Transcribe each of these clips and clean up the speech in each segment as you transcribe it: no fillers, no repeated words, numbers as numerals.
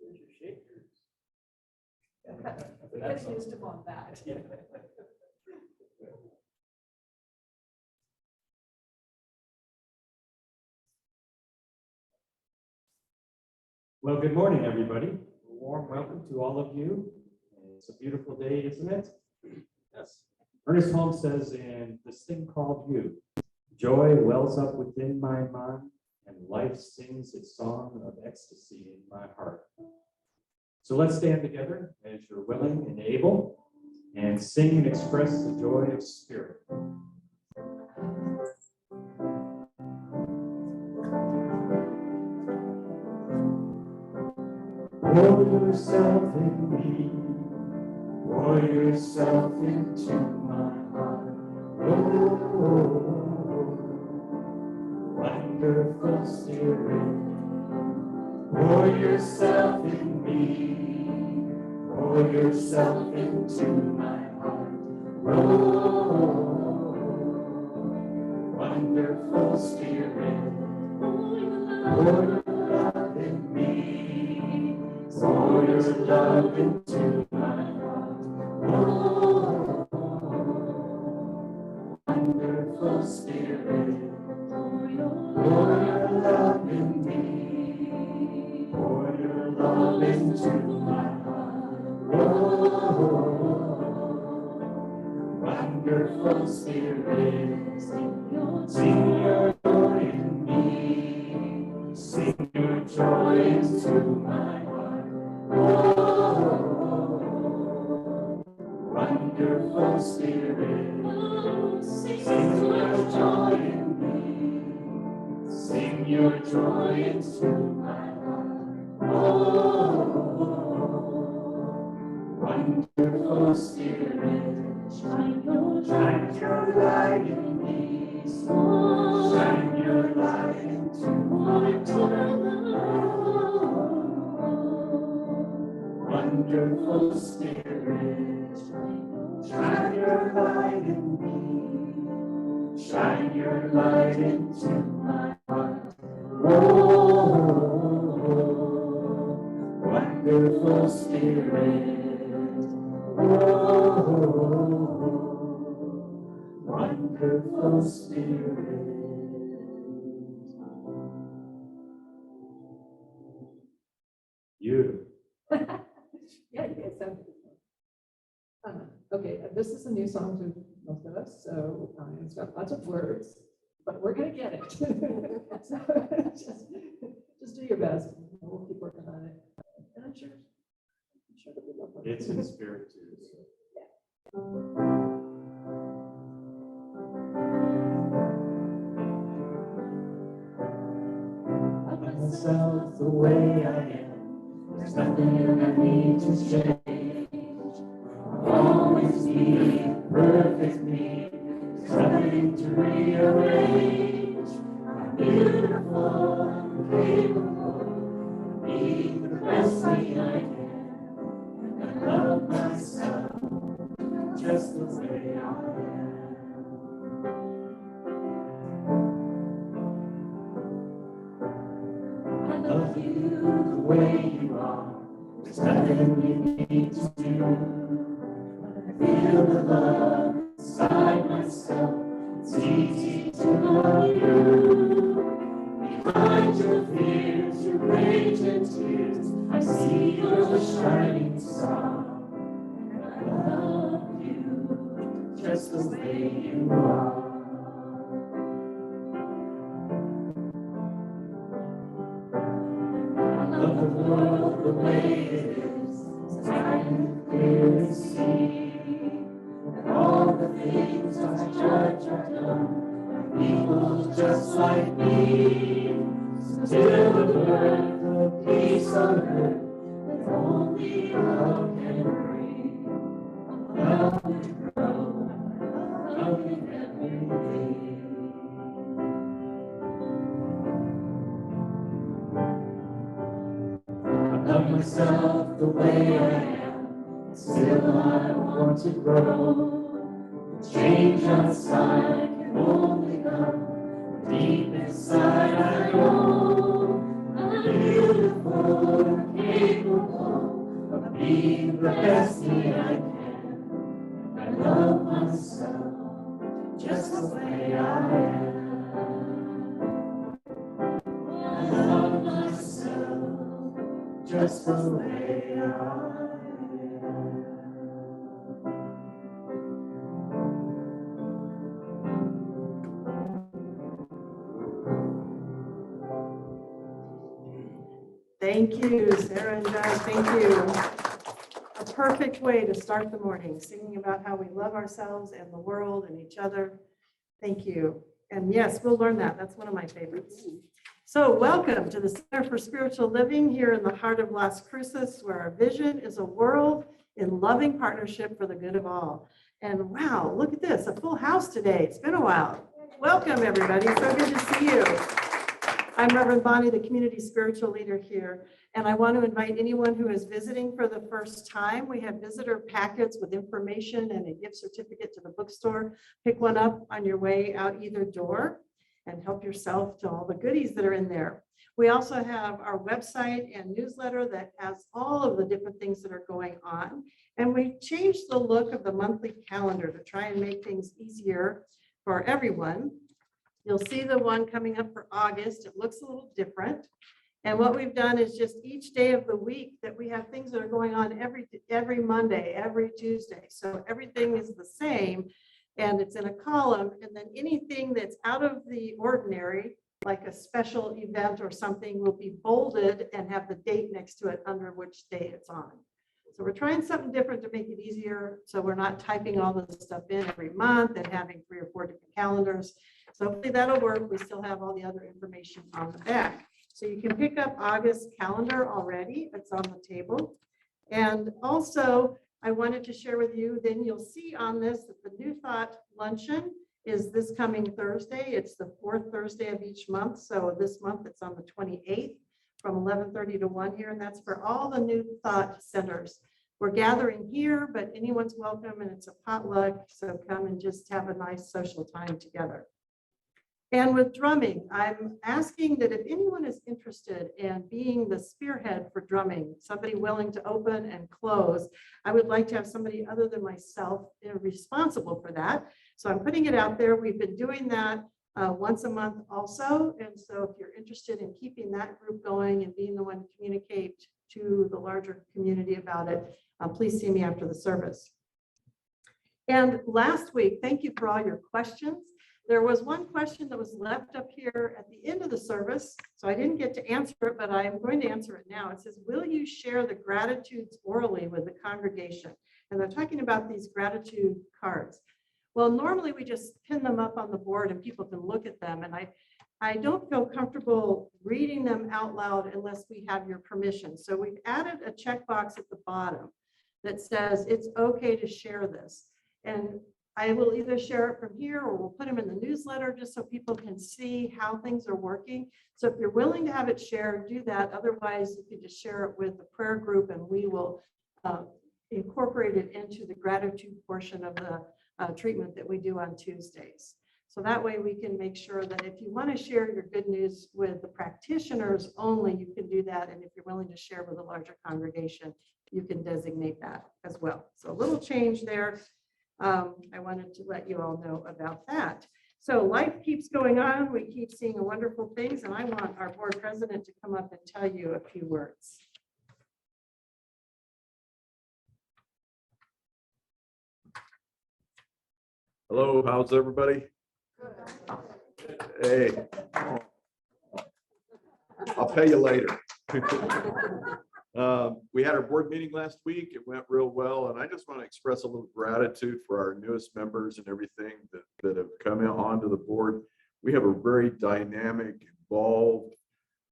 There's your shakers. That's used to on that. Yeah. Well, good morning, everybody. A warm welcome to all of you. It's a beautiful day, isn't it? Yes. Ernest Holmes says in this thing called you, joy wells up within my mind, and life sings its song of ecstasy in my heart. So let's stand together as you're willing and able, and sing and express the joy of spirit. Pour yourself in me, pour yourself into my heart. Oh, wonderful Spirit, pour yourself in me, pour yourself into my heart. Oh, wonderful Spirit, pour your love in me. Pour your love into my heart. Oh, wonderful Spirit, pour your love in me. Pour your love into my heart. Oh, wonderful Spirit, sing your joy in me. Sing your joy into my heart. Oh, wonderful Spirit, sing your joy in me. Sing your joy into my heart. Oh, wonderful Spirit, shine your light in me. Shine your light into my heart. Wonderful Spirit, shine your light in me. Shine your light into my heart. Oh, wonderful Spirit. Oh, wonderful Spirit. Beautiful. Yeah, you guys sound okay, this is a new song to most of us, so it's got lots of words, but we're gonna get it. So just do your best. We'll keep working on it. And I'm sure that we love it. It's in spirit too. So. Love myself the way I am. There's nothing I need to change. I'll always be perfect me. There's nothing to rearrange. I'm beautiful and capable of being the best thing I can. And I love myself just the way I am. I love you the way you are. There's nothing you need to do. I feel the love inside myself. It's easy to love you. Behind your fears, your rage and tears, I see you're the shining star. And I love you just the way you are. I love the world the way it is. I can clearly see that all the things I judge are done by people just like me. Still the birth of peace on earth that only love can bring. Love can grow, love can everything. I love myself the way I am, still I want to grow. The change outside can only come deep inside. I know I'm beautiful and capable be the best me I can. I love myself just the way I am. I love myself just the way I am. Thank you, Sarah and Doug. Thank you. A perfect way to start the morning, singing about how we love ourselves and the world and each other. Thank you. And yes, we'll learn that. That's one of my favorites. So welcome to the Center for Spiritual Living here in the heart of Las Cruces, where our vision is a world in loving partnership for the good of all. And wow, look at this, a full house today. It's been a while. Welcome, everybody. So good to see you. I'm Reverend Bonnie, the community spiritual leader here, and I want to invite anyone who is visiting for the first time. We have visitor packets with information and a gift certificate to the bookstore. Pick one up on your way out either door and help yourself to all the goodies that are in there. We also have our website and newsletter that has all of the different things that are going on. And we changed the look of the monthly calendar to try and make things easier for everyone. You'll see the one coming up for August. It looks a little different. And what we've done is just each day of the week that we have things that are going on every Monday, every Tuesday. So everything is the same and it's in a column. And then anything that's out of the ordinary, like a special event or something, will be bolded and have the date next to it under which day it's on. So we're trying something different to make it easier. So we're not typing all this stuff in every month and having 3 or 4 different calendars. So hopefully that'll work. We still have all the other information on the back. So you can pick up August calendar already. It's on the table. And also I wanted to share with you, then you'll see on this that the New Thought Luncheon is this coming Thursday. It's the 4th Thursday of each month. So this month it's on the 28th from 11:30 to 1 here. And that's for all the New Thought centers. We're gathering here, but anyone's welcome and it's a potluck. So come and just have a nice social time together. And with drumming, I'm asking that if anyone is interested in being the spearhead for drumming, somebody willing to open and close, I would like to have somebody other than myself responsible for that. So I'm putting it out there. We've been doing that once a month also. And so if you're interested in keeping that group going and being the one to communicate to the larger community about it, please see me after the service. And last week, thank you for all your questions. There was one question that was left up here at the end of the service, so I didn't get to answer it, but I'm going to answer it now. It says, will you share the gratitudes orally with the congregation? And they're talking about these gratitude cards. Well, normally we just pin them up on the board and people can look at them. And I don't feel comfortable reading them out loud unless we have your permission. So we've added a checkbox at the bottom that says it's okay to share this. And I will either share it from here or we'll put them in the newsletter just so people can see how things are working. So if you're willing to have it shared, do that. Otherwise, you can just share it with the prayer group and we will incorporate it into the gratitude portion of the treatment that we do on Tuesdays. So that way we can make sure that if you want to share your good news with the practitioners only, you can do that. And if you're willing to share with a larger congregation, you can designate that as well. So a little change there. I wanted to let you all know about that. So life keeps going on. We keep seeing wonderful things, and I want our board president to come up and tell you a few words. Hello, how's everybody? Hey, I'll pay you later. We had our board meeting last week. It went real well, and I just want to express a little gratitude for our newest members and everything that have come onto the board. We have a very dynamic, involved,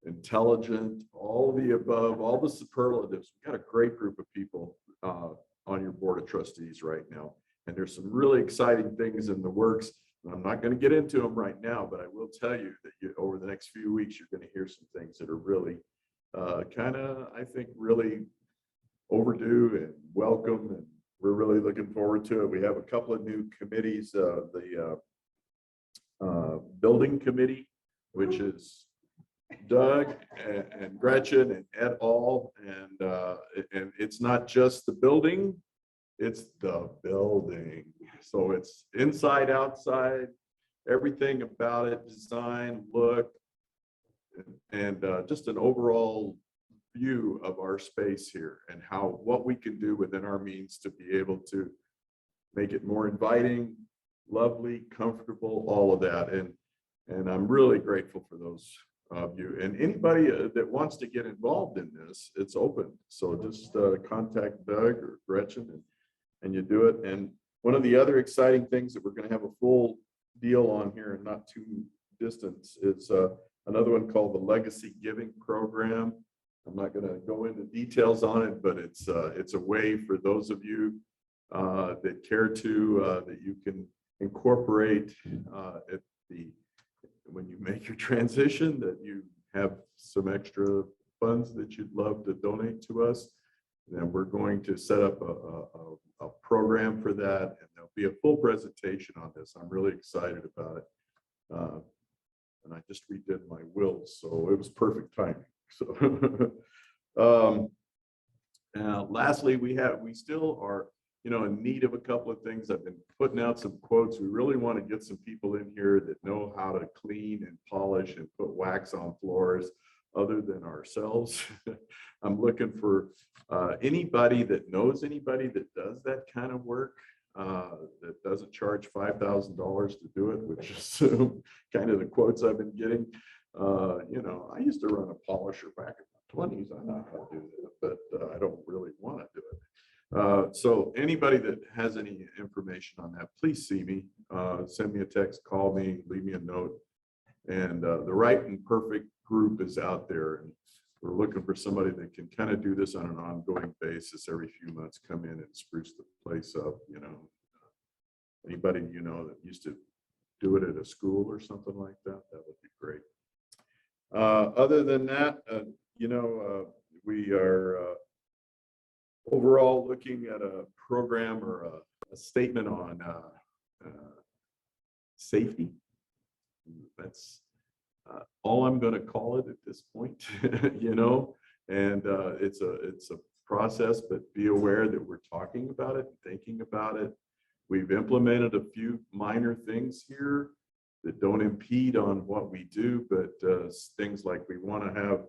intelligent, all of the above, all the superlatives. We've got a great group of people on your board of trustees right now, and there's some really exciting things in the works. I'm not going to get into them right now, but I will tell you that over the next few weeks, you're going to hear some things that are really kind of, I think, really overdue and welcome, and we're really looking forward to it. We have a couple of new committees, the building committee, which is Doug and Gretchen and et al. And it's not just the building, it's the building. So it's inside, outside, everything about it, design, look, and just an overall view of our space here and what we can do within our means to be able to make it more inviting, lovely, comfortable, all of that. And I'm really grateful for those of you. And anybody that wants to get involved in this, it's open. So just contact Doug or Gretchen and you do it. And one of the other exciting things that we're going to have a full deal on here and not too distant is another one called the Legacy Giving Program. I'm not going to go into details on it, but it's a way for those of you that care to that you can incorporate when you make your transition, that you have some extra funds that you'd love to donate to us. And we're going to set up a program for that, and there'll be a full presentation on this. I'm really excited about it. And I just redid my wills, so it was perfect timing. So lastly, we still are in need of a couple of things. I've been putting out some quotes. We really want to get some people in here that know how to clean and polish and put wax on floors other than ourselves. I'm looking for anybody that knows anybody that does that kind of work, that doesn't charge $5,000 to do it, which is kind of the quotes I've been getting. I used to run a polisher back in my 20s. I know how to do that, but I don't really want to do it. So anybody that has any information on that, please see me, send me a text, call me, leave me a note. And the Right and Perfect group is out there, and we're looking for somebody that can kind of do this on an ongoing basis. Every few months, come in and spruce the place up. Anybody that used to do it at a school or something like that, that would be great. Other than that, we are overall looking at a program or a statement on safety. That's all I'm going to call it at this point, and it's a process, but be aware that we're talking about it, thinking about it. We've implemented a few minor things here that don't impede on what we do, but things like we want to have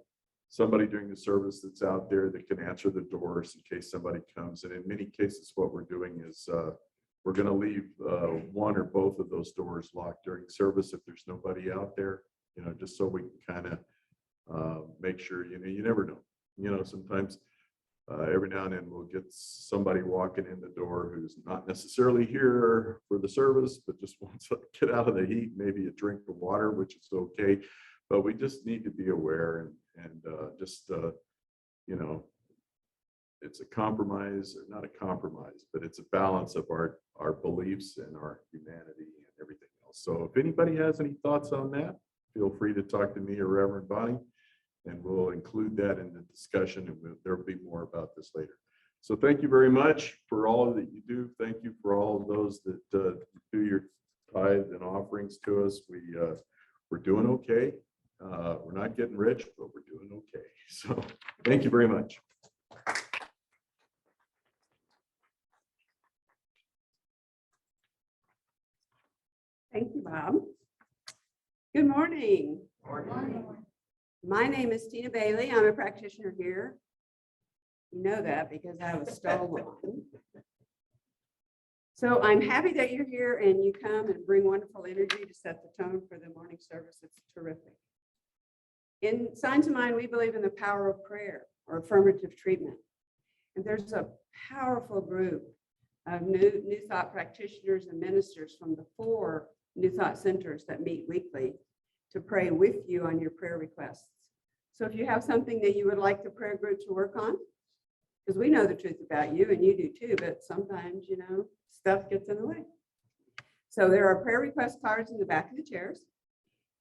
somebody during the service that's out there that can answer the doors in case somebody comes. And in many cases, what we're doing is we're going to leave one or both of those doors locked during service if there's nobody out there, just so we can kind of make sure, you never know. Sometimes every now and then we'll get somebody walking in the door who's not necessarily here for the service, but just wants to get out of the heat, maybe a drink of water, which is okay. But we just need to be aware and just, it's a compromise, or not a compromise, but it's a balance of our beliefs and our humanity and everything else. So if anybody has any thoughts on that, feel free to talk to me or Reverend Bonnie, and we'll include that in the discussion, and there'll be more about this later. So thank you very much for all that you do. Thank you for all of those that do your tithe and offerings to us. We're doing okay. We're not getting rich, but we're doing okay. So thank you very much. Thank you, Bob. Good morning. Morning. My name is Tina Bailey. I'm a practitioner here. You know that because I was stolen. So I'm happy that you're here and you come and bring wonderful energy to set the tone for the morning service. It's terrific. In Signs of Mind, we believe in the power of prayer or affirmative treatment. And there's a powerful group of New Thought practitioners and ministers from the 4 New Thought centers that meet weekly to pray with you on your prayer requests. So if you have something that you would like the prayer group to work on, because we know the truth about you and you do too, but sometimes, stuff gets in the way. So there are prayer request cards in the back of the chairs.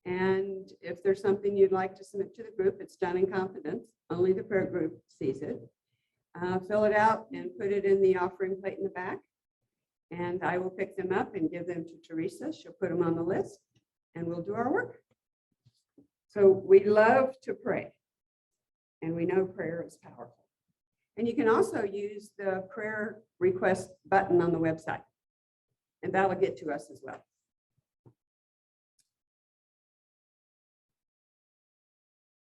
And if there's something you'd like to submit to the group, it's done in confidence. Only the prayer group sees it. Fill it out and put it in the offering plate in the back. And I will pick them up and give them to Teresa. She'll put them on the list and we'll do our work. So we love to pray, and we know prayer is powerful. And you can also use the prayer request button on the website, and that'll get to us as well.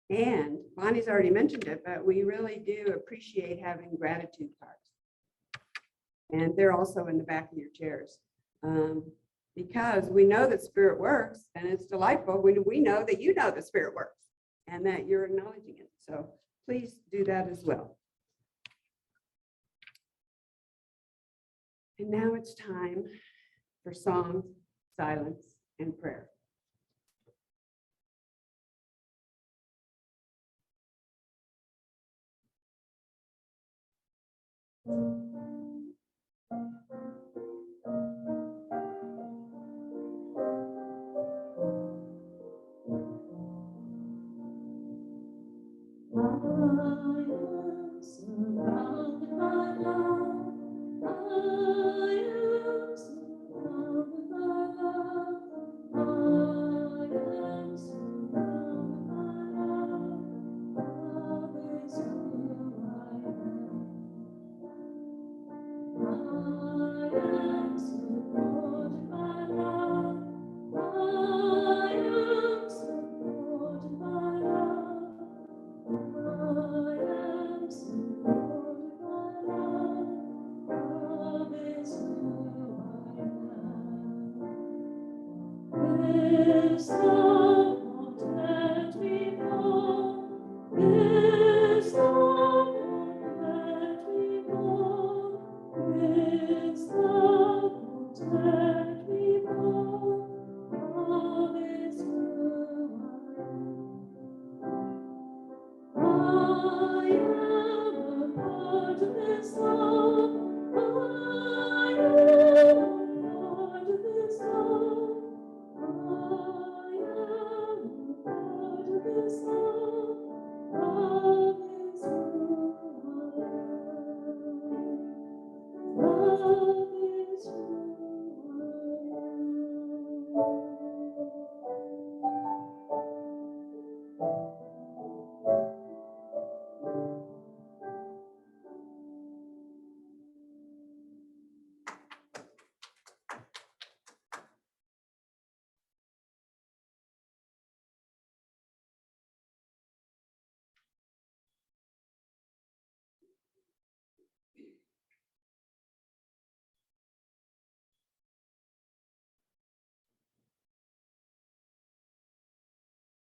And Bonnie's already mentioned it, but we really do appreciate having gratitude cards. And they're also in the back of your chairs. Because we know that Spirit works, and it's delightful when we know that you know the Spirit works and that you're acknowledging it. So please do that as well. And now it's time for song, silence, and prayer.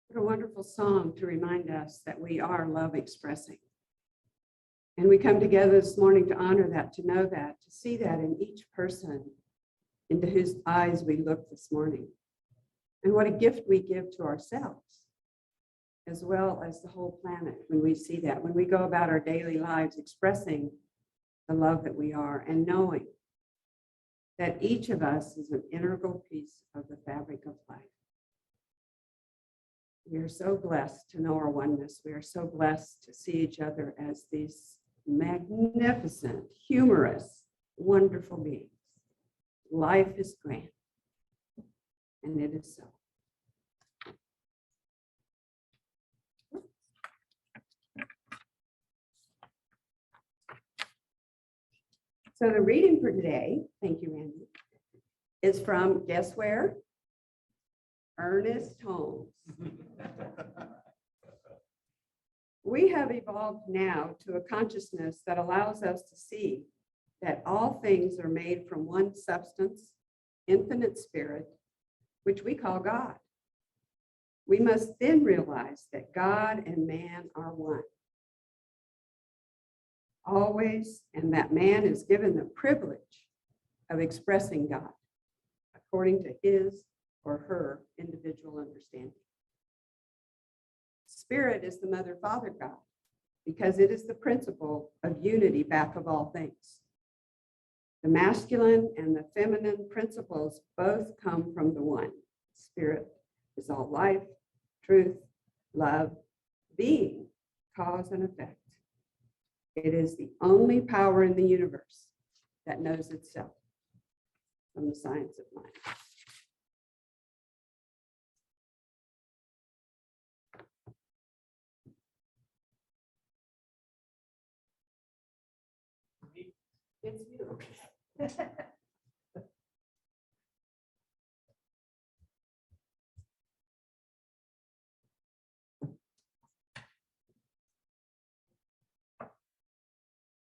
What a wonderful song to remind us that we are love expressing. And we come together this morning to honor that, to know that, to see that in each person into whose eyes we look this morning. And what a gift we give to ourselves, as well as the whole planet when we see that, when we go about our daily lives expressing the love that we are and knowing that each of us is an integral piece of the fabric of life. We are so blessed to know our oneness. We are so blessed to see each other as these magnificent, humorous, wonderful beings. Life is grand, and it is so. So the reading for today, thank you, Randy, is from, guess where? Ernest Holmes. We have evolved now to a consciousness that allows us to see that all things are made from one substance, infinite spirit, which we call God. We must then realize that God and man are one. Always, and that man is given the privilege of expressing God according to his or her individual understanding. Spirit is the mother, father God, because it is the principle of unity back of all things. The masculine and the feminine principles both come from the one. Spirit is all life, truth, love, being, cause and effect. It is the only power in the universe that knows itself, from the science of mind. It's you.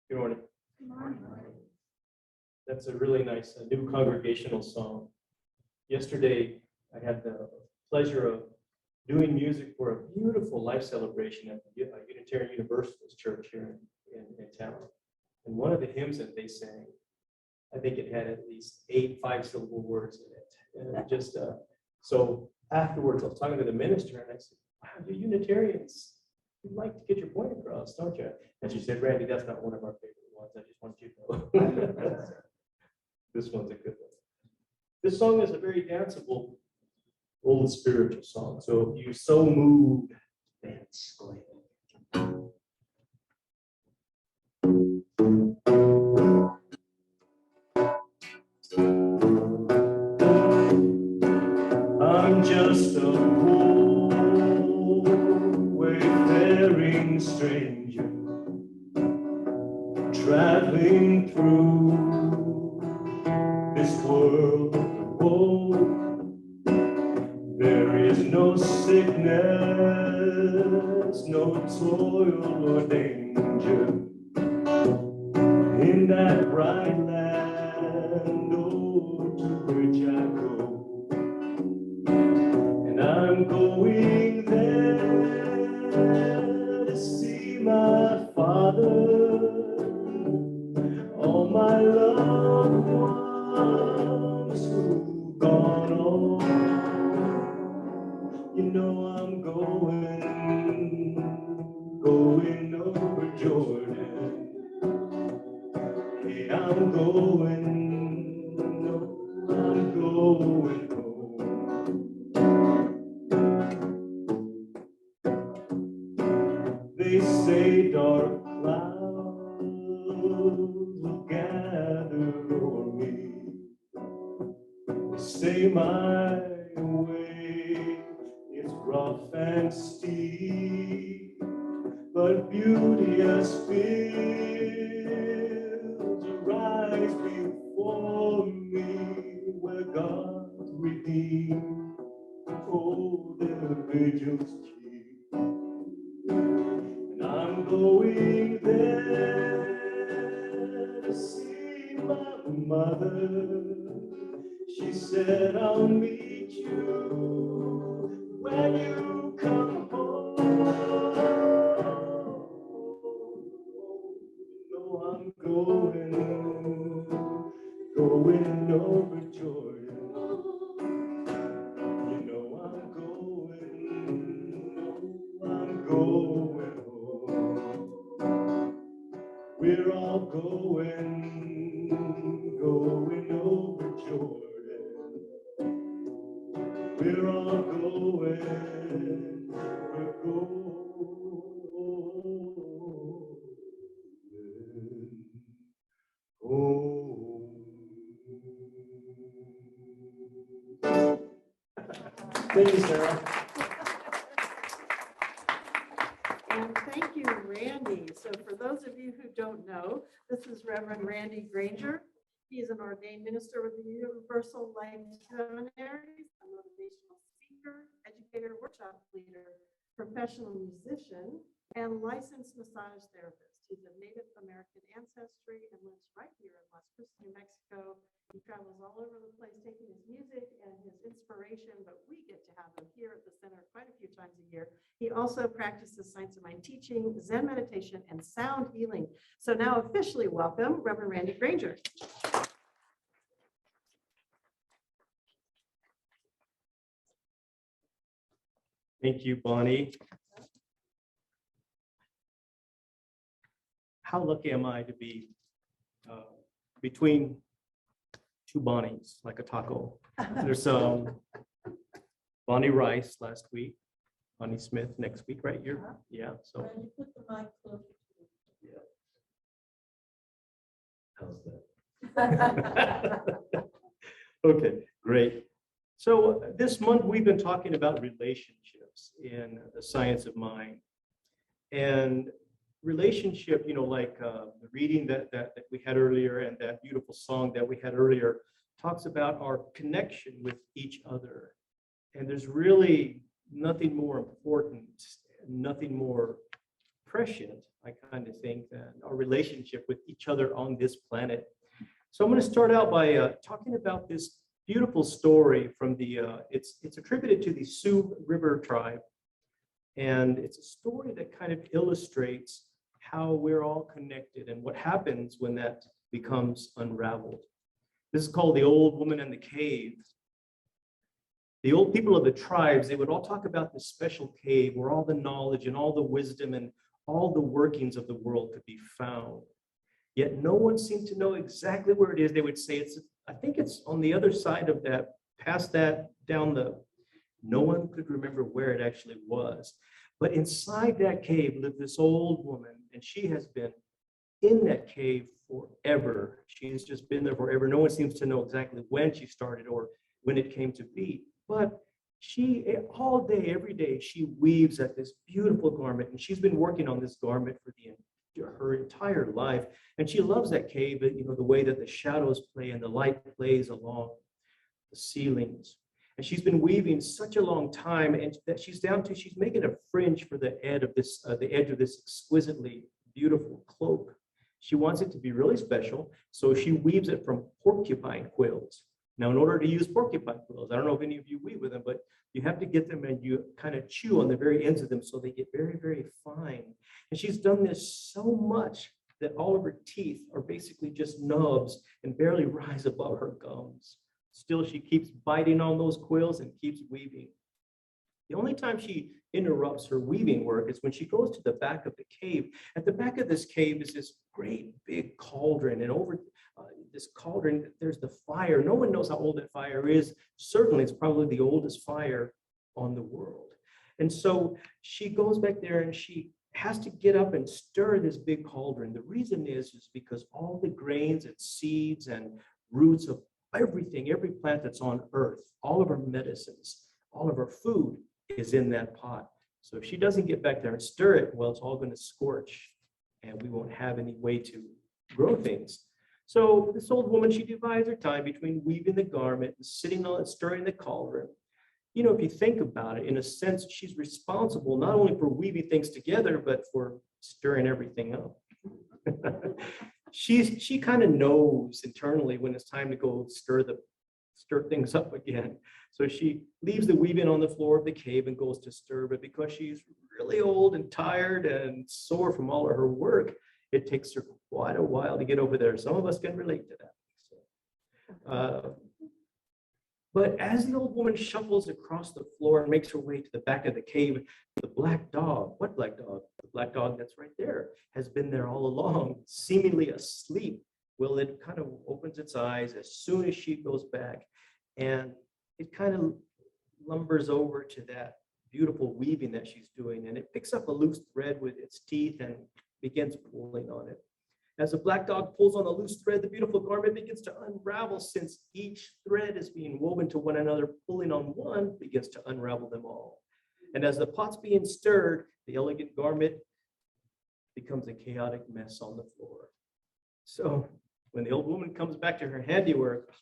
Good morning. That's a really nice new congregational song. Yesterday, I had the pleasure of doing music for a beautiful life celebration at the Unitarian Universalist Church here in town. And one of the hymns that they sang, I think it had at least 8 5-syllable words in it. And it just so afterwards, I was talking to the minister, and I said, "Wow, you Unitarians, you'd like to get your point across, don't you?" And she said, "Randy, that's not one of our favorite ones. I just want you to know." This one's a good one. This song is a very danceable, old spiritual song. So if you so moved, dance, go ahead. I'm just a poor wayfaring stranger traveling through this world of woe. There is no sickness, no toil or danger in that bright land, oh, to which I go. And I'm going there to see my Father, all my loved ones who've gone on. You know I'm going over Jordan. Hey, I'm going home. They say dark clouds will gather o'er me. They say my way is rough and steep, but beauteous fields arise before me, where God's redeemed, oh, their vigils keep. And I'm going there to see my mother. She said, "I'll meet you when you come home." No, I'm going over Jordan. You know I'm going home. We're all going over Jordan. We're all going, we're going home. Thank you, Sarah. And thank you, Randy. So for those of you who don't know, this is Reverend Randy Granger. He is an ordained minister with the Universal Life Seminary, a motivational speaker, educator, workshop leader, professional musician, and licensed massage therapist. He's of Native American ancestry and lives right here in Las Cruces, New Mexico. He travels all over the place taking his music and his inspiration, but we get to have him here at the center quite a few times a year. He also practices science of mind teaching, Zen meditation, and sound healing. So now officially welcome Reverend Randy Granger. Thank you, Bonnie. How lucky am I to be between two Bonnies, like a taco? There's Bonnie Rice last week, Bonnie Smith next week, right? Yeah. So. You put the mic closer to Yeah. How's that? Okay, great. So this month we've been talking about relationships in the science of mind. And relationship, like the reading that we had earlier and that beautiful song that we had earlier talks about our connection with each other. And there's really nothing more important, nothing more prescient, I kind of think, than our relationship with each other on this planet. So I'm going to start out by talking about this beautiful story from it's attributed to the Sioux River tribe. And it's a story that kind of illustrates how we're all connected and what happens when that becomes unraveled. This is called The Old Woman and the Cave. The old people of the tribes, they would all talk about this special cave where all the knowledge and all the wisdom and all the workings of the world could be found. Yet no one seemed to know exactly where it is. They would say, I think it's on the other side of that, past that, no one could remember where it actually was. But inside that cave lived this old woman, and she has been in that cave forever. She's just been there forever. No one seems to know exactly when she started or when it came to be. But she, all day, every day, she weaves at this beautiful garment, and she's been working on this garment for her entire life. And she loves that cave, the way that the shadows play and the light plays along the ceilings. And she's been weaving such a long time, and that she's making a fringe for the edge of this exquisitely beautiful cloak. She wants it to be really special, so she weaves it from porcupine quills. Now, in order to use porcupine quills, I don't know if any of you weave with them, but you have to get them and you kind of chew on the very ends of them so they get very, very fine. And she's done this so much that all of her teeth are basically just nubs and barely rise above her gums. Still, she keeps biting on those quills and keeps weaving. The only time she interrupts her weaving work is when she goes to the back of the cave. At the back of this cave is this great big cauldron, and over this cauldron, there's the fire. No one knows how old that fire is. Certainly, it's probably the oldest fire on the world. And so she goes back there and she has to get up and stir this big cauldron. The reason is because all the grains and seeds and roots of everything, every plant that's on earth, all of our medicines, all of our food is in that pot. So if she doesn't get back there and stir it, well, it's all going to scorch and we won't have any way to grow things. So this old woman, she divides her time between weaving the garment and sitting on it, stirring the cauldron. If you think about it, in a sense, she's responsible not only for weaving things together, but for stirring everything up. She kind of knows internally when it's time to go stir things up again. So she leaves the weaving on the floor of the cave and goes to stir, but because she's really old and tired and sore from all of her work, it takes her quite a while to get over there. Some of us can relate to that. But as the old woman shuffles across the floor and makes her way to the back of the cave, the black dog, what black dog? The black dog that's right there has been there all along, seemingly asleep. Well, it kind of opens its eyes as soon as she goes back, and it kind of lumbers over to that beautiful weaving that she's doing, and it picks up a loose thread with its teeth and begins pulling on it. As the black dog pulls on the loose thread, the beautiful garment begins to unravel, since each thread is being woven to one another. Pulling on one begins to unravel them all. And as the pot's being stirred, the elegant garment becomes a chaotic mess on the floor. So when the old woman comes back to her handiwork,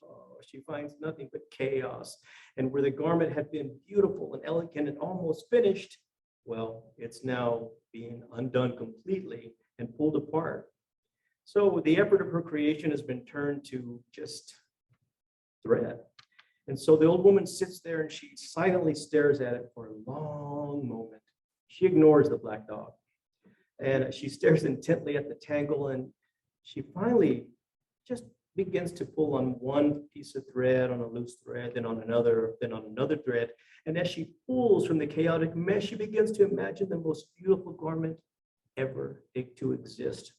she finds nothing but chaos. And where the garment had been beautiful and elegant and almost finished, well, it's now being undone completely and pulled apart. So the effort of her creation has been turned to just thread. And so the old woman sits there and she silently stares at it for a long moment. She ignores the black dog and she stares intently at the tangle, and she finally just begins to pull on one piece of thread, on a loose thread, then on another thread. And as she pulls from the chaotic mess, she begins to imagine the most beautiful garment ever to exist.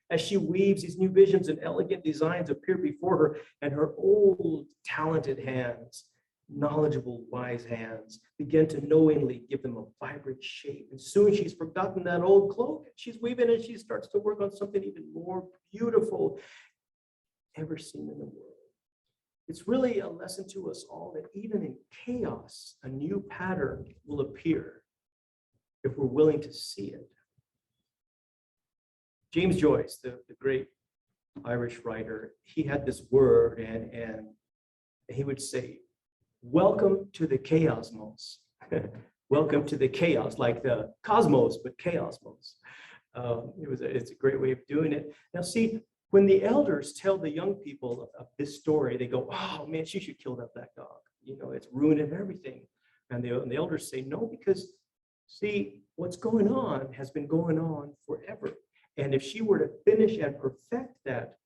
As she weaves, these new visions and elegant designs appear before her, and her old, talented hands, knowledgeable, wise hands, begin to knowingly give them a vibrant shape. And soon she's forgotten that old cloak. She's weaving and she starts to work on something even more beautiful ever seen in the world. It's really a lesson to us all that even in chaos, a new pattern will appear if we're willing to see it. James Joyce, the great Irish writer, he had this word, and he would say, welcome to the chaosmos. Welcome to the chaos, like the cosmos, but chaosmos. It's a great way of doing it. Now, see, when the elders tell the young people of this story, they go, oh man, she should kill that black dog. You know, it's ruining everything. And the elders say, no, because see, what's going on has been going on forever. And if she were to finish and perfect that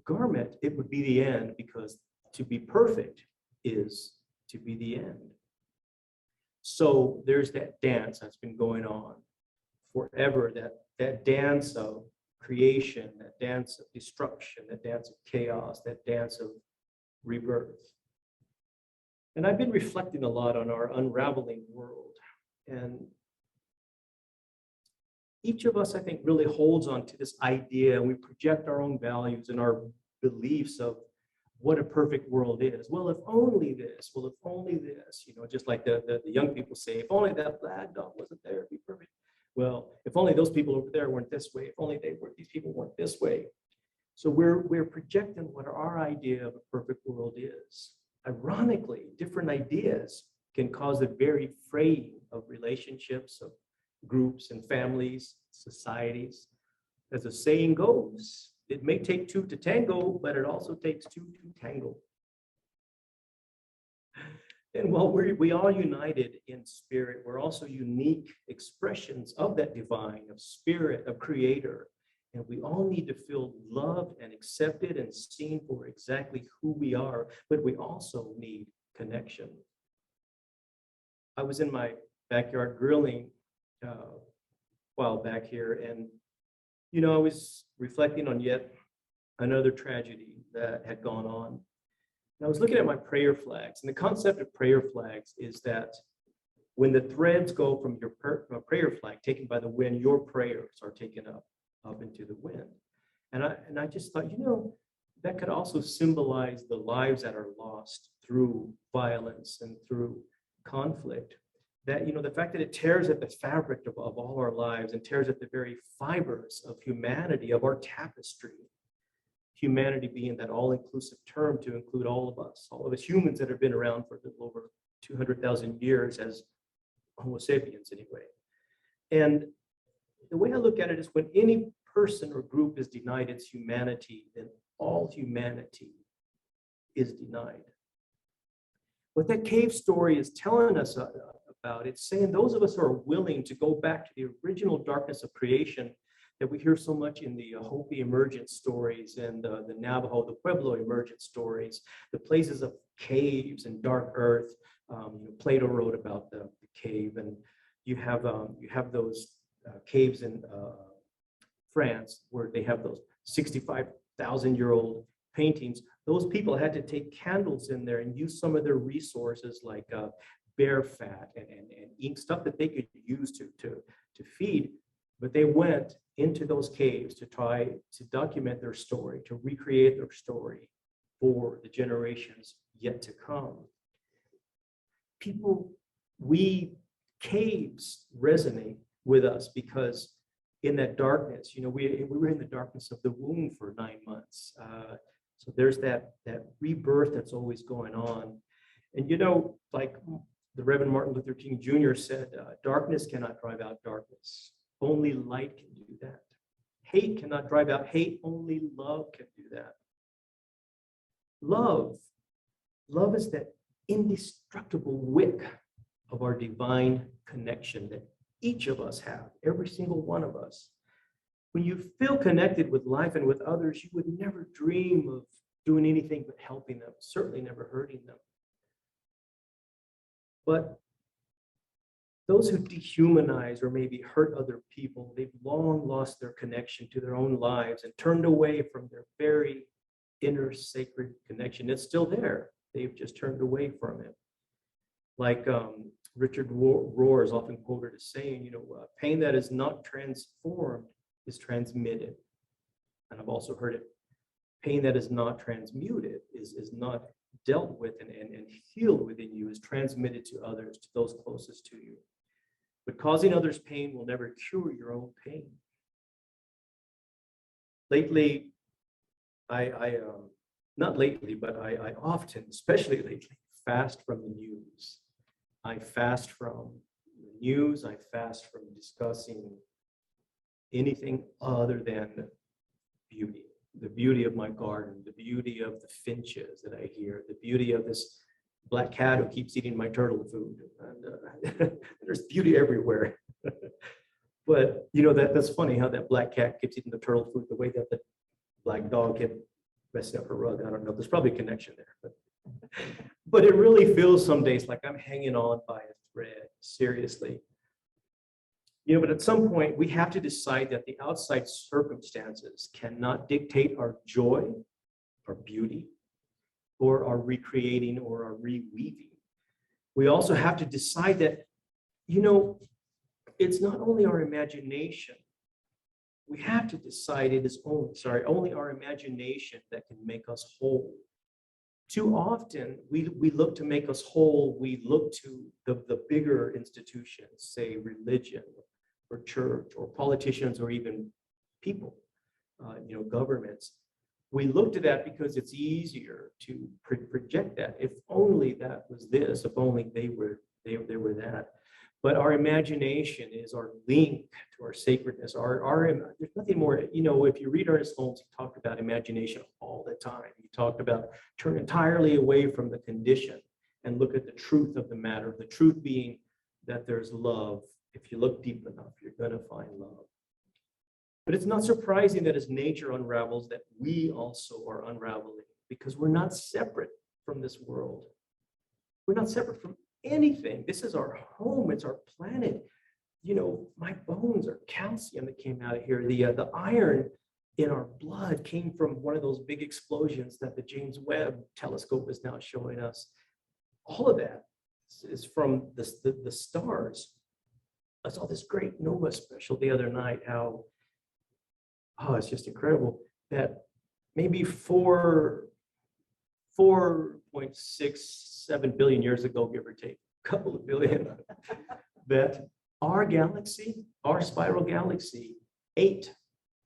garment, it would be the end, because to be perfect is to be the end. So there's that dance that's been going on forever, that dance of creation, that dance of destruction, that dance of chaos, that dance of rebirth. And I've been reflecting a lot on our unraveling world. And each of us, I think, really holds on to this idea, and we project our own values and our beliefs of what a perfect world is. Well, if only this, well, if only this, you know, just like the young people say, if only that black dog wasn't there, it'd be perfect. Well, if only those people over there weren't this way, if only these people weren't this way. So we're projecting what our idea of a perfect world is. Ironically, different ideas can cause the very fraying of relationships, of groups and families, societies. As the saying goes, it may take two to tango, but it also takes two to tango. And while we all united in spirit, we're also unique expressions of that divine, of spirit, of creator. And we all need to feel loved and accepted and seen for exactly who we are, but we also need connection. I was in my backyard grilling a while back here, and you know, I was reflecting on yet another tragedy that had gone on. And I was looking at my prayer flags, and the concept of prayer flags is that when the threads go from your prayer flag taken by the wind, your prayers are taken up into the wind. And I just thought, you know, that could also symbolize the lives that are lost through violence and through conflict. That, you know, the fact that it tears at the fabric of all our lives and tears at the very fibers of humanity, of our tapestry. Humanity being that all-inclusive term to include all of us humans that have been around for a little over 200,000 years as Homo sapiens anyway. And the way I look at it is, when any person or group is denied its humanity, then all humanity is denied. What that cave story is telling us about, it's saying those of us who are willing to go back to the original darkness of creation that we hear so much in the Hopi emergence stories and the Navajo, the Pueblo emergence stories, the places of caves and dark earth. Plato wrote about the cave, and you have those caves in France where they have those 65,000-year-old paintings. Those people had to take candles in there and use some of their resources like bear fat and ink, stuff that they could use to feed. But they went into those caves to try to document their story, to recreate their story for the generations yet to come. Caves resonate with us because in that darkness, you know, we were in the darkness of the womb for 9 months. So there's that rebirth that's always going on. And, you know, like the Reverend Martin Luther King Jr. said, darkness cannot drive out darkness. Only light can do that. Hate cannot drive out hate. Only love can do that. Love is that indestructible wick of our divine connection that each of us have, every single one of us. When you feel connected with life and with others, you would never dream of doing anything but helping them, certainly never hurting them. But those who dehumanize or maybe hurt other people, they've long lost their connection to their own lives and turned away from their very inner sacred connection. It's still there. They've just turned away from it. Like Richard Rohr is often quoted as saying, you know, pain that is not transformed is transmitted. And I've also heard it, pain that is not transmuted is not dealt with and healed within you, is transmitted to others, to those closest to you. But causing others pain will never cure your own pain. lately, not lately, but I often, especially lately, fast from the news. I fast from the news. I fast from discussing anything other than beauty. The beauty of my garden, the beauty of the finches that I hear, the beauty of this black cat who keeps eating my turtle food. And there's beauty everywhere. But you know, that's funny how that black cat keeps eating the turtle food the way that the black dog kept messing up her rug. I don't know. There's probably a connection there. But it really feels some days like I'm hanging on by a thread, seriously. You know, but at some point we have to decide that the outside circumstances cannot dictate our joy, our beauty, or our recreating or our reweaving. We also have to decide that, you know, it's not only our imagination. We have to decide it is only our imagination that can make us whole. Too often, we look to make us whole, we look to the bigger institutions, say religion or church or politicians or even people, you know, governments. We look to that because it's easier to project that. If only that was this, if only they were that. But our imagination is our link to our sacredness. There's nothing more, you know, if you read Ernest Holmes, he talked about imagination all the time. He talked about turn entirely away from the condition and look at the truth of the matter. The truth being that there's love. If you look deep enough, you're going to find love. But it's not surprising that as nature unravels, that we also are unraveling because we're not separate from this world. We're not separate from anything. This is our home. It's our planet. You know, my bones are calcium that came out of here. The iron in our blood came from one of those big explosions that the James Webb telescope is now showing us. All of that is from the stars. I saw this great Nova special the other night, how, oh, it's just incredible that maybe 4.67 billion years ago, give or take, a couple of billion, that our galaxy, our spiral galaxy, ate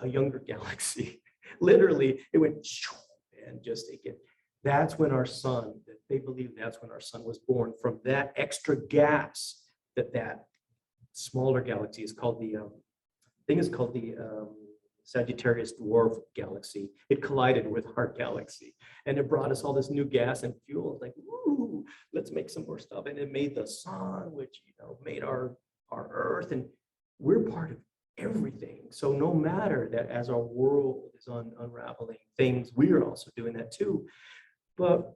a younger galaxy. Literally, it went and just again. That's when our sun, they believe that's when our sun was born, from that extra gas that smaller galaxy is called the Sagittarius dwarf galaxy. It collided with our galaxy and it brought us all this new gas and fuel. It's like, woo, let's make some more stuff. And it made the sun, which, you know, made our earth, and we're part of everything. So no matter that as our world is unraveling things, we are also doing that too. But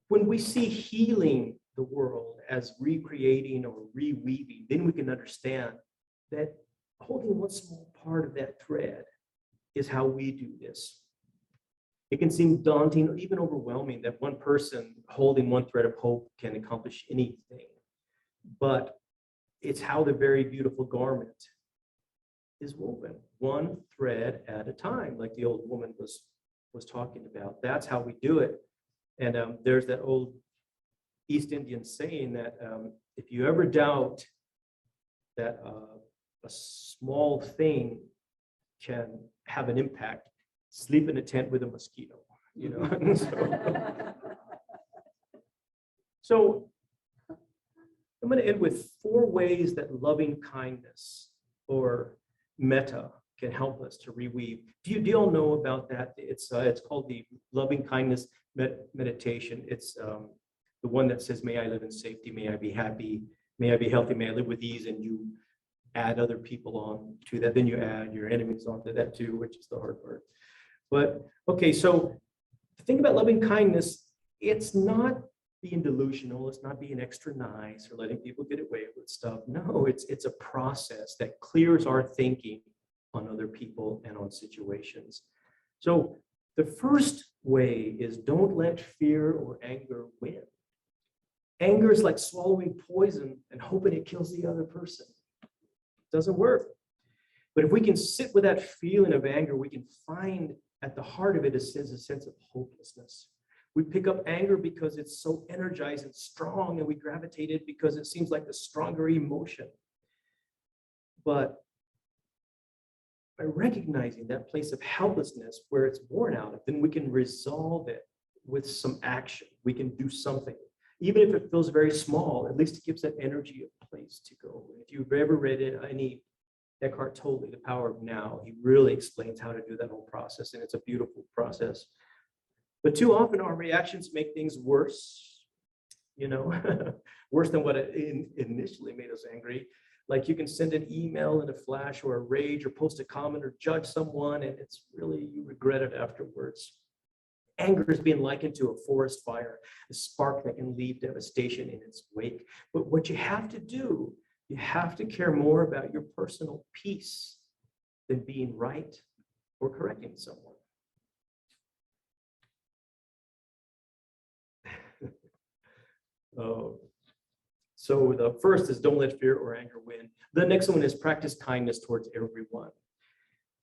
when we see healing the world as recreating or reweaving, then we can understand that holding one small part of that thread is how we do this. It can seem daunting or even overwhelming that one person holding one thread of hope can accomplish anything. But it's how the very beautiful garment is woven, one thread at a time, like the old woman was talking about. That's how we do it. And there's that old East Indian saying that if you ever doubt that a small thing can have an impact, sleep in a tent with a mosquito, you know. So I'm going to end with 4 ways that loving kindness or metta can help us to reweave. Do you all know about that? It's called the loving kindness meditation. It's the one that says, may I live in safety, may I be happy, may I be healthy, may I live with ease, and you add other people on to that. Then you add your enemies onto that too, which is the hard part. But okay, so the thing about loving kindness, it's not being delusional, it's not being extra nice or letting people get away with stuff. No, it's a process that clears our thinking on other people and on situations. So the first way is don't let fear or anger win. Anger is like swallowing poison and hoping it kills the other person. It doesn't work. But if we can sit with that feeling of anger, we can find at the heart of it a sense of hopelessness. We pick up anger because it's so energized and strong, and we gravitate it because it seems like the stronger emotion. But by recognizing that place of helplessness where it's born out of, then we can resolve it with some action. We can do something. Even if it feels very small, at least it gives that energy a place to go. If you've ever read it, Eckhart Tolle, The Power of Now, he really explains how to do that whole process, and it's a beautiful process. But too often our reactions make things worse, worse than what it initially made us angry. Like you can send an email in a flash or a rage or post a comment or judge someone, and it's really, you regret it afterwards. Anger is being likened to a forest fire, a spark that can leave devastation in its wake. But what you have to do, you have to care more about your personal peace than being right or correcting someone. So the first is don't let fear or anger win. The next one is practice kindness towards everyone.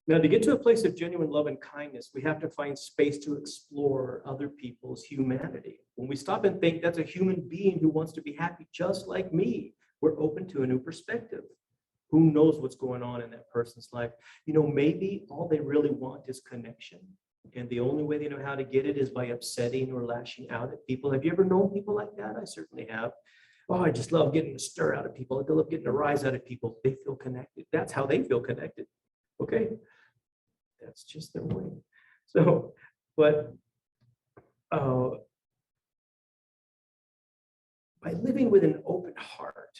Now, to get to a place of genuine love and kindness, we have to find space to explore other people's humanity. When we stop and think that's a human being who wants to be happy just like me, we're open to a new perspective. Who knows what's going on in that person's life? Maybe all they really want is connection. And the only way they know how to get it is by upsetting or lashing out at people. Have you ever known people like that? I certainly have. Oh, I just love getting a stir out of people. I love getting a rise out of people. They feel connected. That's how they feel connected. Okay. That's just their way. So, but by living with an open heart,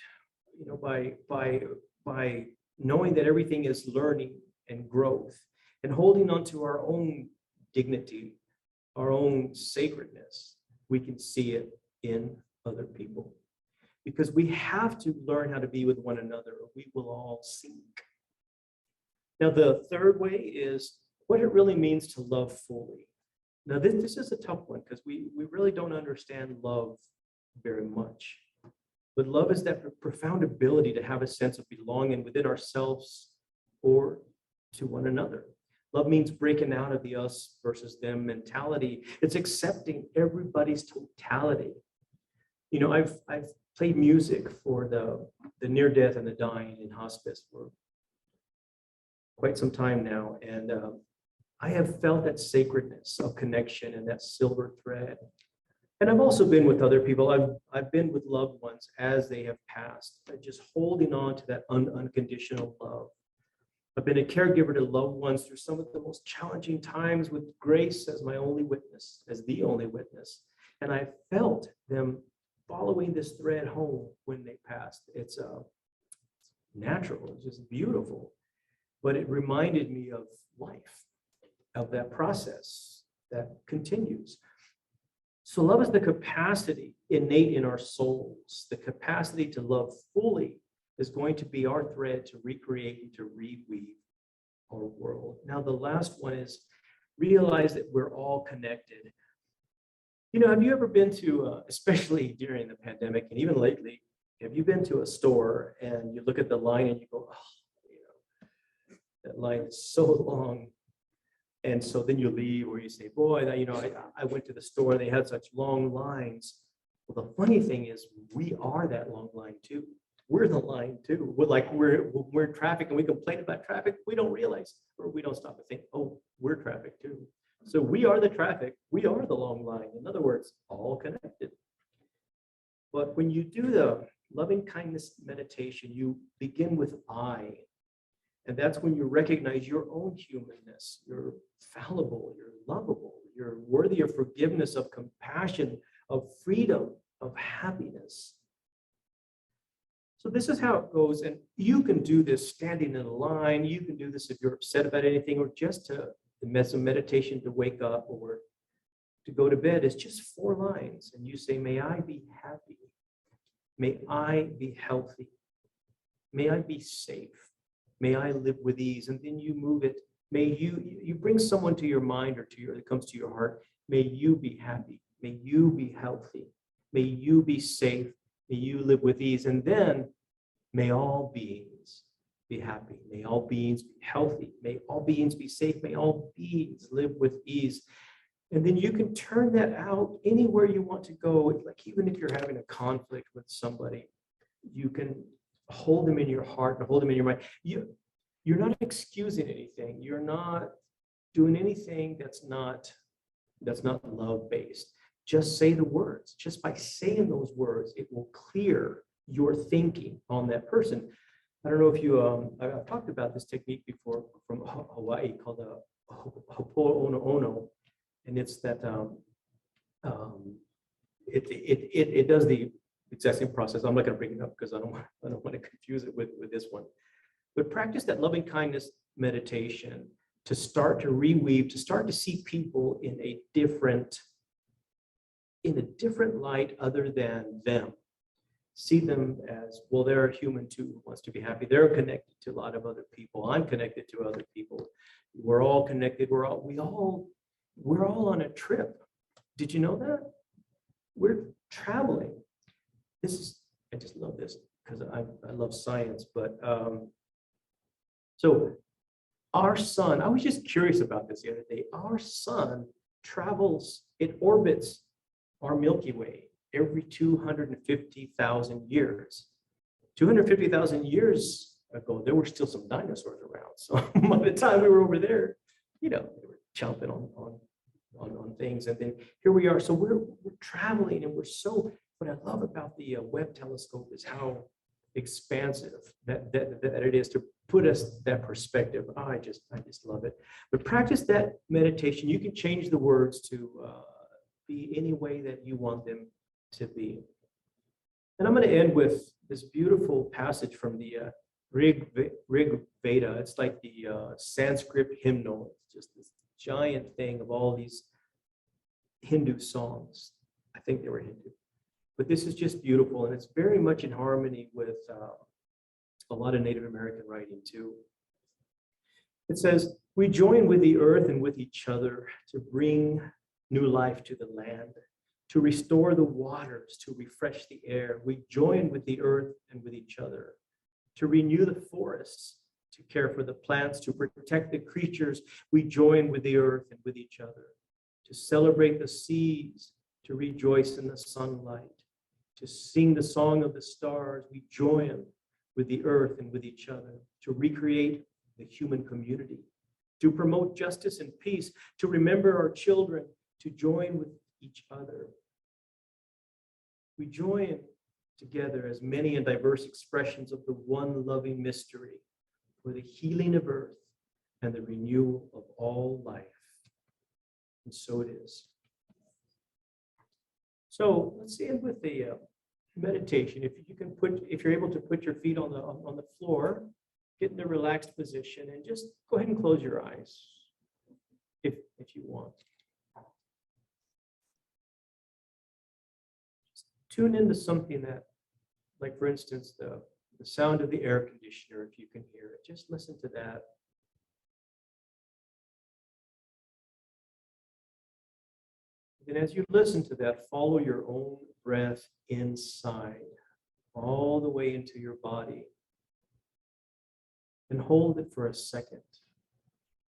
by knowing that everything is learning and growth, and holding on to our own dignity, our own sacredness, we can see it in other people. Because we have to learn how to be with one another, or we will all sink. Now, the third way is what it really means to love fully. Now, this is a tough one because we really don't understand love very much. But love is that profound ability to have a sense of belonging within ourselves or to one another. Love means breaking out of the us versus them mentality. It's accepting everybody's totality. I've played music for the near death and the dying in hospice for quite some time now. And I have felt that sacredness of connection and that silver thread. And I've also been with other people. I've been with loved ones as they have passed, just holding on to that unconditional love. I've been a caregiver to loved ones through some of the most challenging times with grace as my only witness, as the only witness. And I felt them following this thread home when they passed. It's natural, it's just beautiful. But it reminded me of life, of that process that continues. So love is the capacity innate in our souls. The capacity to love fully is going to be our thread to recreate and to reweave our world. Now, the last one is realize that we're all connected. Have you ever been to, especially during the pandemic and even lately, have you been to a store and you look at the line and you go, oh, that line is so long. And so then you leave or you say, boy, I went to the store and they had such long lines. Well, the funny thing is we are that long line too. We're the line too. We're traffic and we complain about traffic. We don't realize, or we don't stop and think, oh, we're traffic too. So we are the traffic. We are the long line. In other words, all connected. But when you do the loving kindness meditation, you begin with I. And that's when you recognize your own humanness. You're fallible, you're lovable, you're worthy of forgiveness, of compassion, of freedom, of happiness. So this is how it goes. And you can do this standing in a line. You can do this if you're upset about anything or just to some meditation to wake up or to go to bed. It's just 4 lines. And you say, may I be happy. May I be healthy. May I be safe. May I live with ease. And then you move it. May you bring someone to your mind or that comes to your heart. May you be happy. May you be healthy. May you be safe. May you live with ease. And then may all beings be happy. May all beings be healthy. May all beings be safe. May all beings live with ease. And then you can turn that out anywhere you want to go. Like even if you're having a conflict with somebody, you can hold them in your heart and hold them in your mind. you're not excusing anything. You're not doing anything that's not love-based. Just say the words. Just by saying those words, it will clear your thinking on that person. I don't know if you, I've talked about this technique before from Hawaii called a ho'oponopono, and it's that it does the exact same process. I'm not going to bring it up because I don't want to confuse it with this one. But practice that loving kindness meditation to start to reweave, to start to see people in a different light other than them. See them as, well, they're a human too who wants to be happy. They're connected to a lot of other people. I'm connected to other people. We're all connected. We're all on a trip. Did you know that? We're traveling. I just love this because I love science, but so our sun, I was just curious about this the other day. Our sun travels, it orbits our Milky Way every 250,000 years. 250,000 years ago, there were still some dinosaurs around. So by the time we were over there, they were chomping on things. And then here we are. So we're traveling, and what I love about the Webb telescope is how expansive that it is to put us that perspective. I just love it. But practice that meditation. You can change the words to be any way that you want them to be. And I'm going to end with this beautiful passage from the Rig Veda. It's like the Sanskrit hymnal. It's just this giant thing of all these Hindu songs. I think they were Hindu. But this is just beautiful, and it's very much in harmony with a lot of Native American writing too. It says, "We join with the earth and with each other to bring new life to the land, to restore the waters, to refresh the air. We join with the earth and with each other, to renew the forests, to care for the plants, to protect the creatures. We join with the earth and with each other, to celebrate the seas, to rejoice in the sunlight, to sing the song of the stars. We join with the earth and with each other, to recreate the human community, to promote justice and peace, to remember our children, to join with each other. We join together as many and diverse expressions of the one loving mystery for the healing of earth and the renewal of all life." And so it is. So let's end with the meditation. If you're able to put your feet on the floor, get in a relaxed position, and just go ahead and close your eyes if you want. Just tune into something that, like for instance, the sound of the air conditioner, if you can hear it. Just listen to that. And as you listen to that, follow your own breath inside, all the way into your body. And hold it for a second.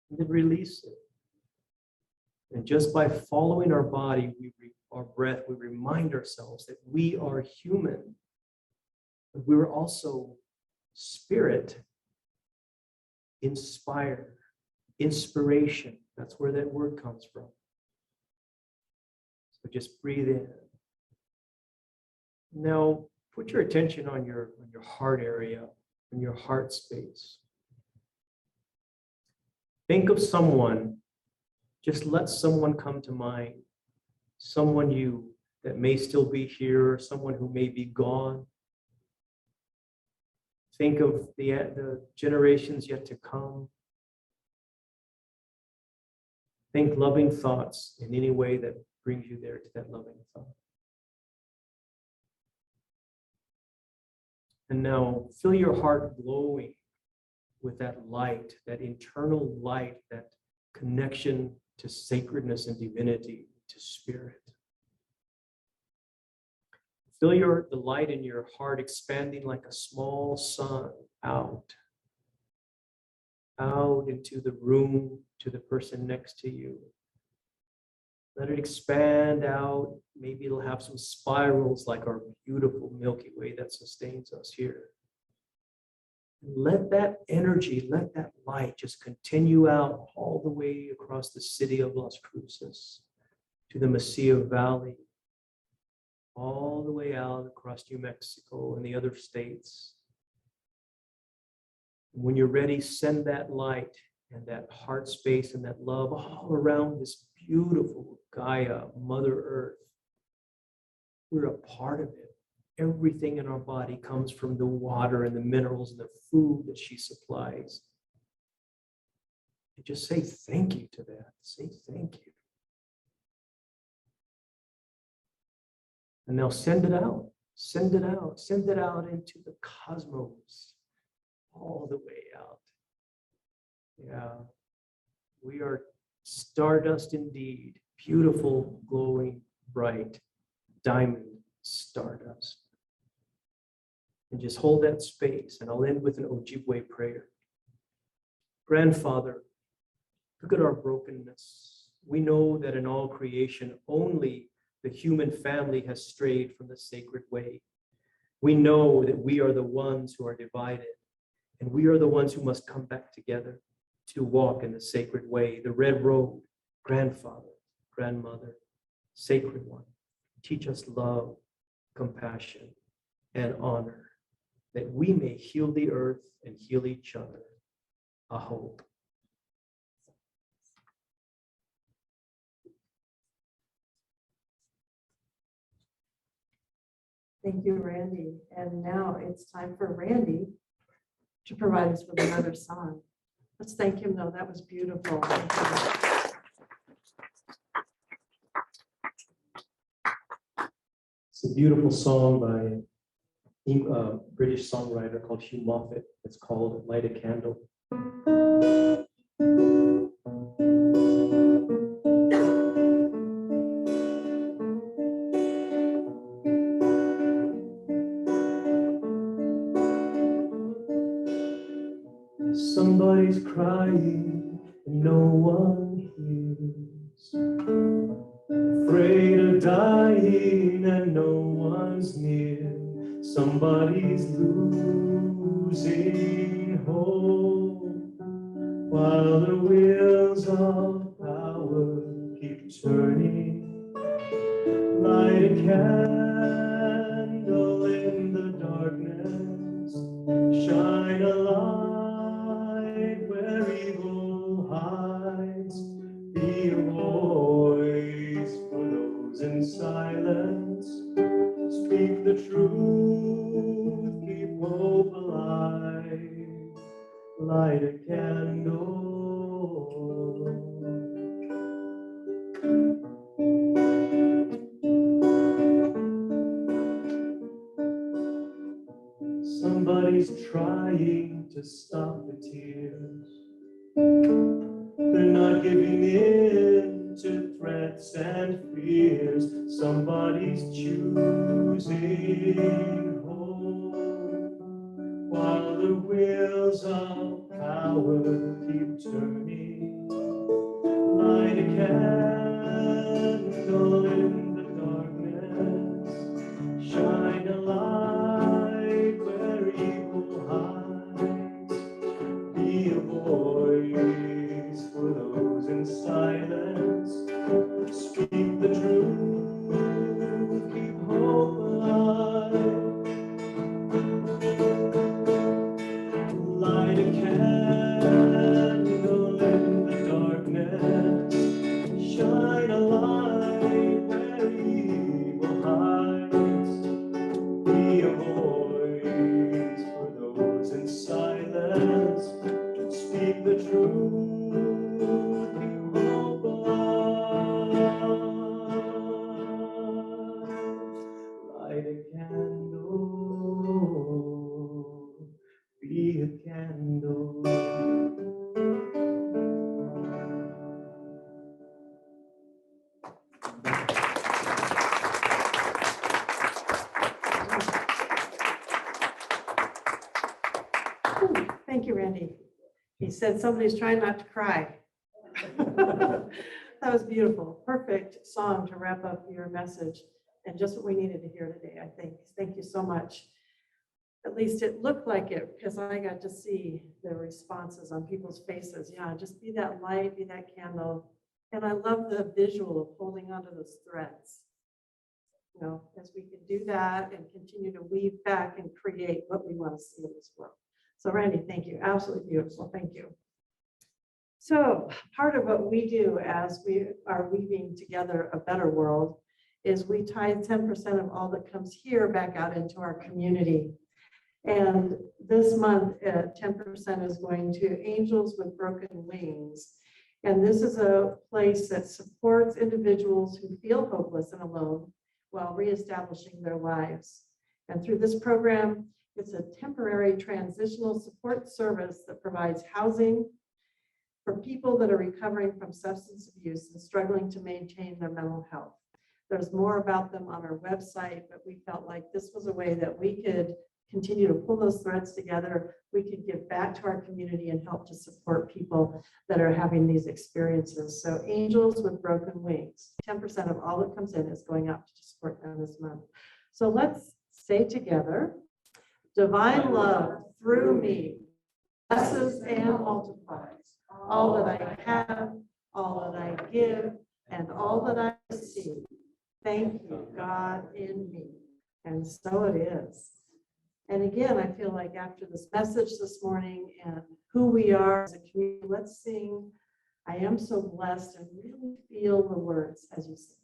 And then release it. And just by following our body, our breath, we remind ourselves that we are human, but we're also spirit, inspired, inspiration. That's where that word comes from. So just breathe in. Now put your attention on your heart area, in your heart space. Think of someone, just let someone come to mind, someone that may still be here, someone who may be gone. Think of the generations yet to come. Think loving thoughts in any way that brings you there to that loving thought. And now feel your heart glowing with that light, that internal light, that connection to sacredness and divinity, to spirit. Feel the light in your heart expanding like a small sun out into the room, to the person next to you. Let it expand out. Maybe it'll have some spirals like our beautiful Milky Way that sustains us here. Let that energy, let that light just continue out all the way across the city of Las Cruces to the Mesilla Valley, all the way out across New Mexico and the other states. When you're ready, send that light and that heart space and that love all around this beautiful Gaia, Mother Earth. We're a part of it. Everything in our body comes from the water and the minerals and the food that she supplies. And just say thank you to that. Say thank you. And now send it out. Send it out. Send it out into the cosmos. All the way out. Yeah. We are stardust indeed. Beautiful, glowing, bright, diamond stardust. And just hold that space. And I'll end with an Ojibwe prayer. Grandfather, look at our brokenness. We know that in all creation, only the human family has strayed from the sacred way. We know that we are the ones who are divided, and we are the ones who must come back together to walk in the sacred way, the red road. Grandfather, grandmother, sacred one, teach us love, compassion, and honor, that we may heal the earth and heal each other. A hope. Thank you, Randy. And now it's time for Randy to provide us with another song. Let's thank him, though. That was beautiful. Thank you. It's a beautiful song by a British songwriter called Hugh Moffat. It's called Light a Candle. Somebody's crying and no one hears. Afraid of dying and no one's near. Somebody's losing hope while the wheels of power keep turning. Light a candle in the darkness, shine a light where evil hides. Be a voice for those in silence. Speak the truth, keep hope alive. Light a candle. Somebody's trying to stop the tears. They're not giving in to threats and fears. Somebody's choosing hope while the wheels of power keep turning. Light a candle in the darkness, shine a light where evil hides. Be a voice for those in silence. Speak the truth, keep hope alive. Light a candle in the darkness, shine a light where evil hides. Be a voice for those in silence. Speak the truth, keep hope alive. Light a candle, be a candle. Thank you, Randy. He said somebody's trying not to cry. That was beautiful. Perfect song to wrap up your message and just what we needed to hear today, I think. Thank you so much. At least it looked like it, because I got to see the responses on people's faces. Yeah, just be that light, be that candle. And I love the visual of holding onto those threads. You know, as we can do that and continue to weave back and create what we want to see in this world. So Randy, thank you. Absolutely beautiful. Thank you. So part of what we do as we are weaving together a better world is we tie 10% of all that comes here back out into our community. And this month, 10% is going to Angels with Broken Wings. And this is a place that supports individuals who feel hopeless and alone while reestablishing their lives. And through this program, it's a temporary transitional support service that provides housing for people that are recovering from substance abuse and struggling to maintain their mental health. There's more about them on our website, but we felt like this was a way that we could continue to pull those threads together. We could give back to our community and help to support people that are having these experiences. So Angels with Broken Wings, 10% of all that comes in is going out to support them this month. So let's say together, divine love through me blesses and multiplies all that I have, all that I give, and all that I receive. Thank you, God, in me. And so it is. And again, I feel like after this message this morning and who we are as a community, let's sing, I am so blessed, and really feel the words as you sing.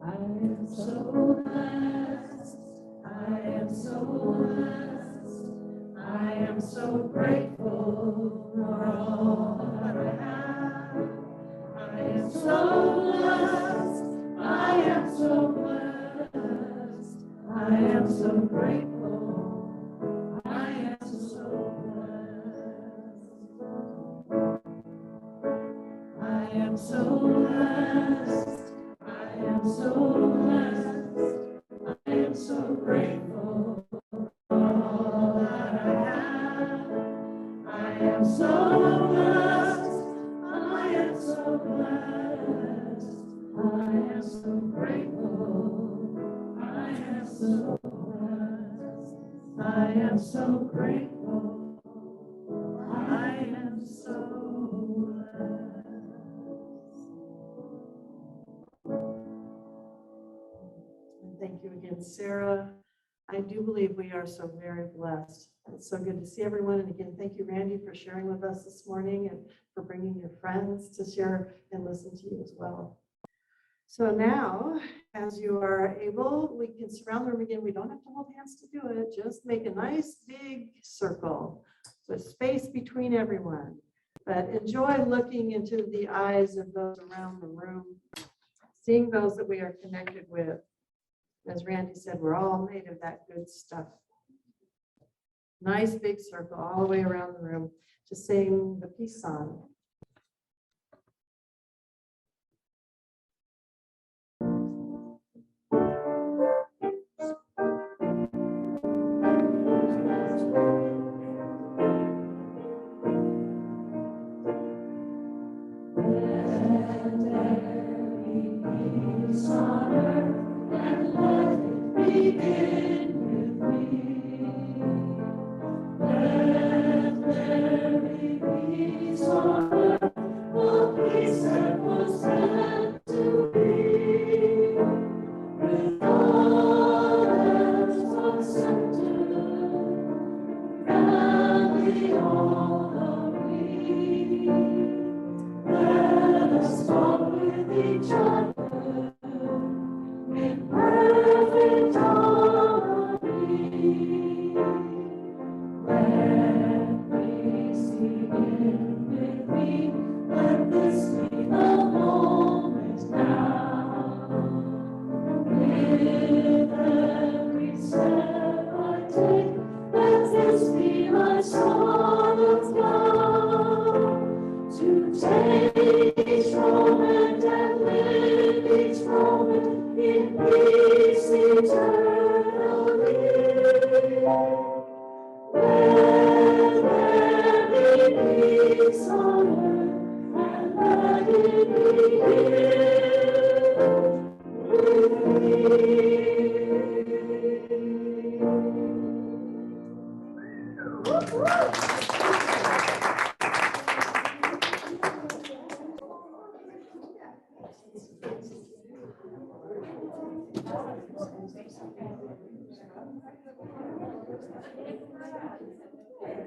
I am so blessed. I am so blessed. I am so grateful for all that I have. I am so blessed. I am so blessed. I am so grateful. I am so blessed. I am so blessed. I am so blessed. I am so grateful for all that I have. I am so blessed. I am so blessed. I am so grateful. I am so blessed. I am so grateful. I am so blessed. Thank you again, Sarah. I do believe we are so very blessed. It's so good to see everyone. And again, thank you, Randy, for sharing with us this morning and for bringing your friends to share and listen to you as well. So now, as you are able, we can surround the room again. We don't have to hold hands to do it. Just make a nice big circle with space between everyone. But enjoy looking into the eyes of those around the room, seeing those that we are connected with. As Randy said, we're all made of that good stuff. Nice big circle all the way around the room to sing the peace song.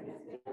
Right.